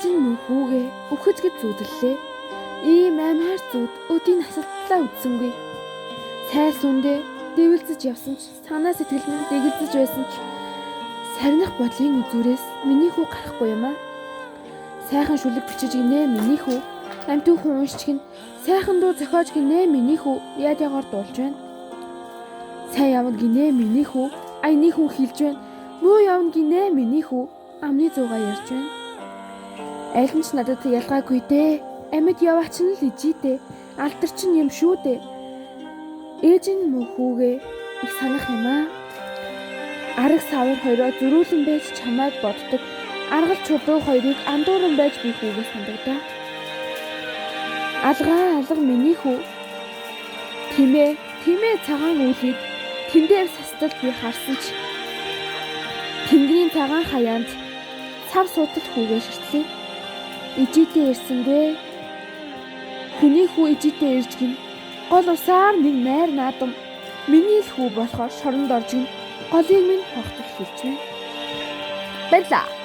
ээж нь мөн хүүгээ үхэж гэж зүудлээ. Ийм аймаар зүуд өдийн насалтлаа үдсэнгүй. Сайл сүндээ дэвэлзэж явсан ч санаа сэтгэл минь дэгэлзэж байсан ч сарних бодлын үзүүрээс миний хүү гарахгүй юм аа. Сайхан шүлэг бичиж гинэ миний хүү. Амтүүхэн уншиж гин сайхан дуу зохиож гинэ миний хүү. Яадагаар дуулж байна. Сайн явна гинэ миний хүү. Аяны хүн хилж байна. Муу явна гинэ миний хүү. Амны зуугаа ярьж байна. Аль нь ч надад ялгаагүй дээ. Амьд яваач нь л ижидээ. Алтар чинь юм шүү дээ. Ээж нь мөн хүүгээ их санах юм аа. Арга савар хоёроо зөрүүлэн байж чамайг боддог. Аргал чулуу хоёрыг андууран байж би хүүгээ сандагдаа. Алга миний хүү. Тимээ цагаан үлийг тэндээр састал би харсан ч тэнгэрийн цагаан хаяанд цав суудал хүүгээ ширтлээ. Ижидээ ирсэнгүй. Хүний хүү ижидээ ирж гин. Гол усаар нэг найр наадам миний л хүү болохоор шоронд орж гин. Голыг минь хохтол хэлж байна. Баярлаа.